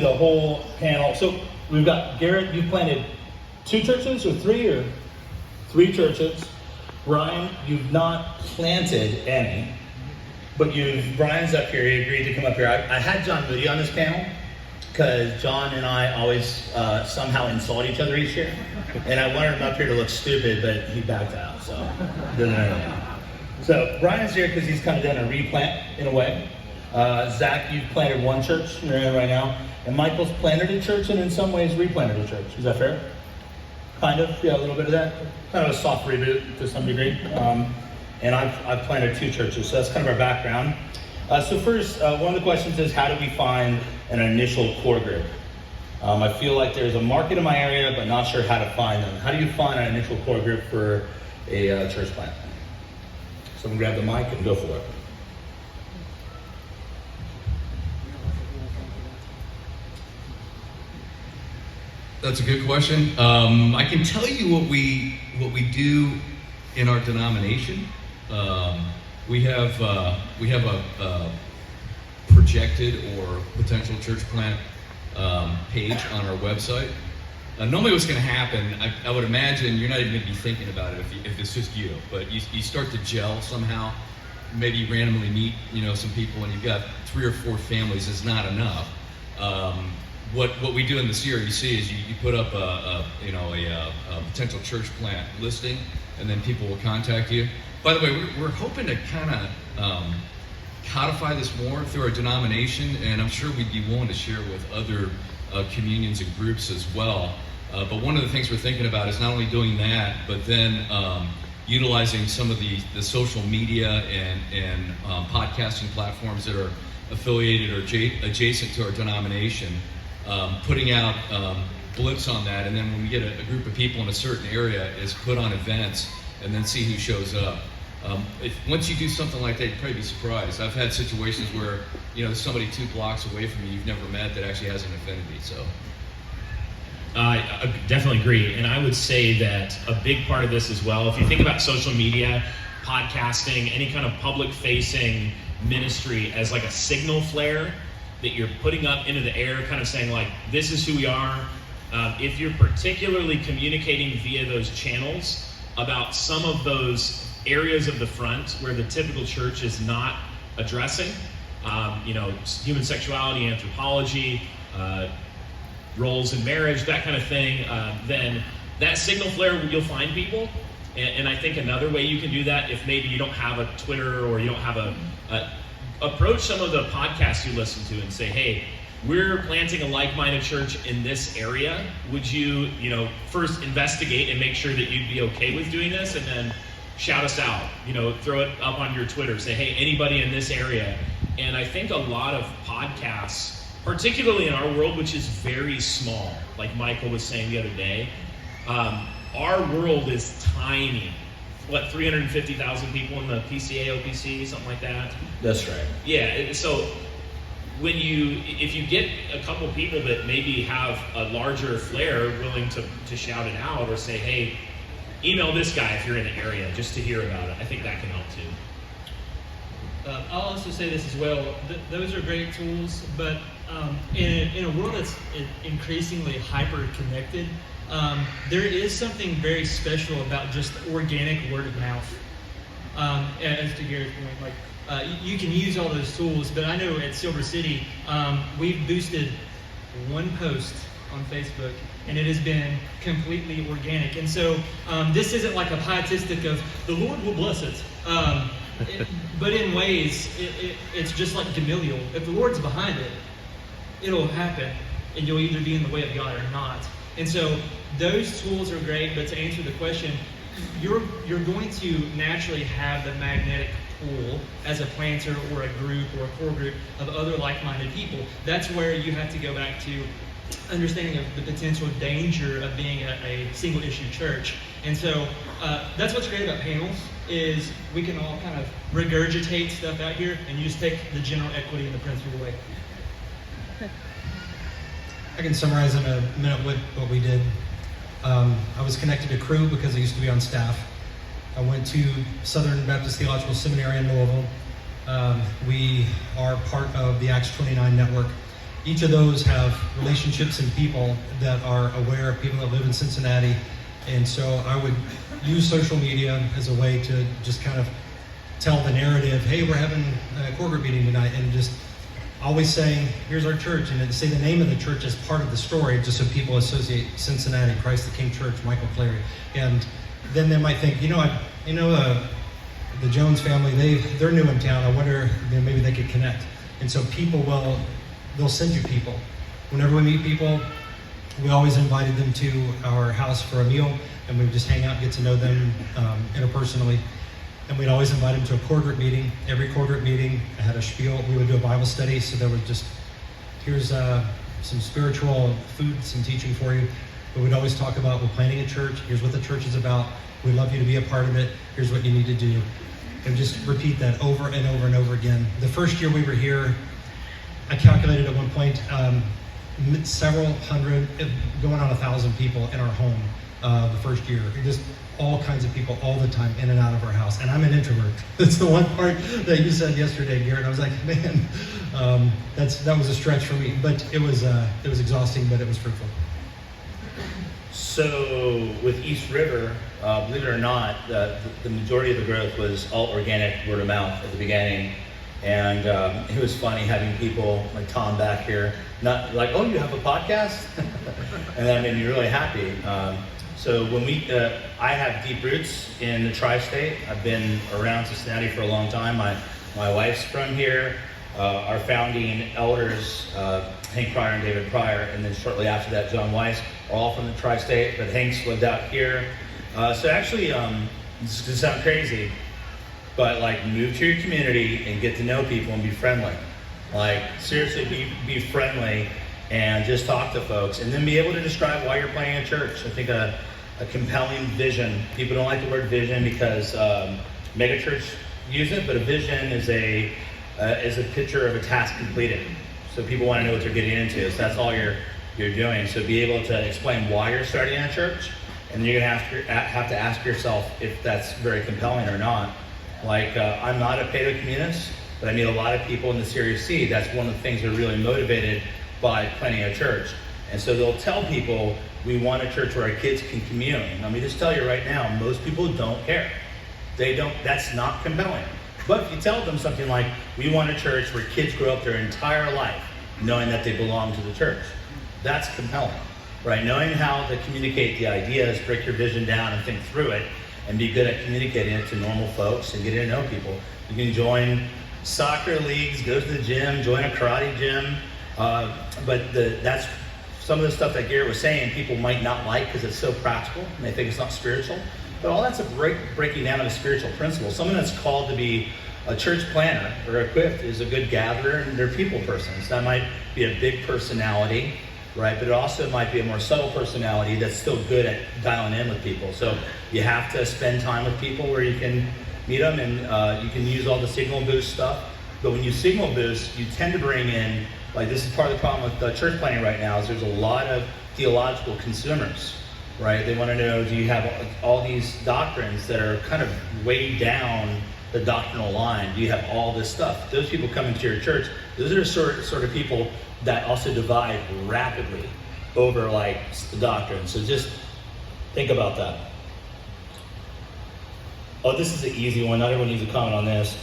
the whole panel. So we've got Garrett, you planted 2 churches or 3 or 3 churches. Brian, you've not planted any, but Brian's up here, he agreed to come up here. I had John Moody on this panel because John and I always somehow insult each other each year. And I wanted him up here to look stupid, but he backed out, so doesn't matter. So Brian's here because he's kind of done a replant in a way. Zach, you've planted 1 church you're in right now. And Michael's planted a church and in some ways replanted a church. Is that fair? Kind of, yeah, a little bit of that. Kind of a soft reboot to some degree. And I've planted 2 churches, so that's kind of our background. So first, one of the questions is, how do we find an initial core group? I feel like there's a market in my area, but not sure how to find them. How do you find an initial core group for a church plant? Someone grab the mic and go for it. That's a good question. I can tell you what we do in our denomination. We have a projected or potential church plant page on our website. Normally what's going to happen, I would imagine you're not even going to be thinking about it if it's just you, but you start to gel somehow. Maybe you randomly meet some people and you've got 3 or 4 families is not enough. What we do in the CRUC is you put up a potential church plant listing, and then people will contact you. By the way, we're hoping to kind of codify this more through our denomination, and I'm sure we'd be willing to share with other communions and groups as well. But one of the things we're thinking about is not only doing that, but then utilizing some of the social media and podcasting platforms that are affiliated or adjacent to our denomination, putting out blips on that, and then when we get a group of people in a certain area, is put on events and then see who shows up. Once you do something like that, you'd probably be surprised. I've had situations where there's somebody 2 blocks away from you you've never met that actually has an affinity. So I definitely agree, and I would say that a big part of this as well, if you think about social media, podcasting, any kind of public-facing ministry as like a signal flare that you're putting up into the air, kind of saying like, this is who we are. If you're particularly communicating via those channels about some of those areas of the front where the typical church is not addressing, human sexuality, anthropology, roles in marriage, that kind of thing, then that signal flare, you'll find people. And I think another way you can do that, if maybe you don't have a Twitter or you don't have approach some of the podcasts you listen to and say, hey, we're planting a like-minded church in this area. Would you, first investigate and make sure that you'd be okay with doing this, and then shout us out, throw it up on your Twitter, say, hey, anybody in this area. And I think a lot of podcasts, particularly in our world, which is very small, like Michael was saying the other day, our world is tiny. 350,000 people in the PCA, OPC, something like that? That's right. Yeah, so if you get a couple people that maybe have a larger flair willing to shout it out or say, hey, email this guy if you're in the area just to hear about it, I think that can help too. I'll also say this as well, those are great tools, but in a world that's increasingly hyper-connected, there is something very special about just organic word of mouth. As to Garrett's point, you can use all those tools, but I know at Silver City, we've boosted 1 post on Facebook, and it has been completely organic. And so this isn't like a pietistic of, the Lord will bless it. But in ways, it's just like Gamaliel. If the Lord's behind it, it'll happen, and you'll either be in the way of God or not. And so those tools are great, but to answer the question, you're going to naturally have the magnetic pull as a planter or a group or a core group of other like-minded people. That's where you have to go back to understanding of the potential danger of being a single-issue church. And so that's what's great about panels, is we can all kind of regurgitate stuff out here, and you just take the general equity and the principle away. I can summarize in a minute what we did. I was connected to Cru because I used to be on staff. I went to Southern Baptist Theological Seminary in Louisville. We are part of the Acts 29 network. each of those have relationships and people that are aware of people that live in Cincinnati. And so I would use social media as a way to just kind of tell the narrative, hey, we're having a core group meeting tonight, and just always saying, here's our church, and then say the name of the church as part of the story, just so people associate Cincinnati, Christ the King Church, Michael Clary. And then they might think, the Jones family, they're new in town. I wonder, maybe they could connect. And so they'll send you people. Whenever we meet people, we always invited them to our house for a meal, and we would just hang out and get to know them interpersonally. And we'd always invite them to a core group meeting. Every core group meeting, I had a spiel. We would do a Bible study, so there was just, here's some spiritual food, some teaching for you. But we'd always talk about, we're planning a church. Here's what the church is about. We'd love you to be a part of it. Here's what you need to do. And just repeat that over and over and over again. The first year we were here, I calculated at one point, several hundred, going on 1,000 people in our home the first year. Just all kinds of people all the time in and out of our house. And I'm an introvert. That's the one part that you said yesterday, Garrett. I was like, man, that was a stretch for me. But it was exhausting, but it was fruitful. So with East River, believe it or not, the majority of the growth was all organic, word of mouth at the beginning. And it was funny having people like Tom back here, not like, oh, you have a podcast? And that made me really happy. So when I have deep roots in the tri-state. I've been around Cincinnati for a long time. My wife's from here. Our founding elders, Hank Pryor and David Pryor, and then shortly after that, John Weiss, are all from the tri-state, but Hank's lived out here. So actually, this is gonna sound crazy, but like move to your community and get to know people and be friendly. Like seriously, be friendly and just talk to folks, and then be able to describe why you're planning a church. I think a compelling vision. People don't like the word vision because megachurch use it, but a vision is a picture of a task completed. So people want to know what they're getting into. So that's all you're doing. So be able to explain why you're starting a church, and you're gonna have to ask yourself if that's very compelling or not. Like I'm not a paedo communist, but I meet a lot of people in the Series C. That's one of the things they're really motivated by planning a church. And so they'll tell people, we want a church where our kids can commune. Let me just tell you right now, most people don't care. That's not compelling. But if you tell them something like, we want a church where kids grow up their entire life knowing that they belong to the church, that's compelling, right? Knowing how to communicate the ideas, break your vision down and think through it, and be good at communicating it to normal folks and getting to know people. You can join soccer leagues, go to the gym, join a karate gym, but that's some of the stuff that Garrett was saying people might not like because it's so practical and they think it's not spiritual. But all that's a breaking down of a spiritual principle. Someone that's called to be a church planner or equipped is a good gatherer, and they're people persons. That might be a big personality, right? But it also might be a more subtle personality that's still good at dialing in with people. So you have to spend time with people where you can meet them, and you can use all the signal boost stuff. But when you signal boost, you tend to bring in, like this is part of the problem with church planning right now, is there's a lot of theological consumers. Right? They want to know, do you have all these doctrines that are kind of way down the doctrinal line? Do you have all this stuff? Those people coming to your church, those are sort of people that also divide rapidly over like the doctrine. So just think about that. Oh, this is an easy one. Not everyone needs to comment on this.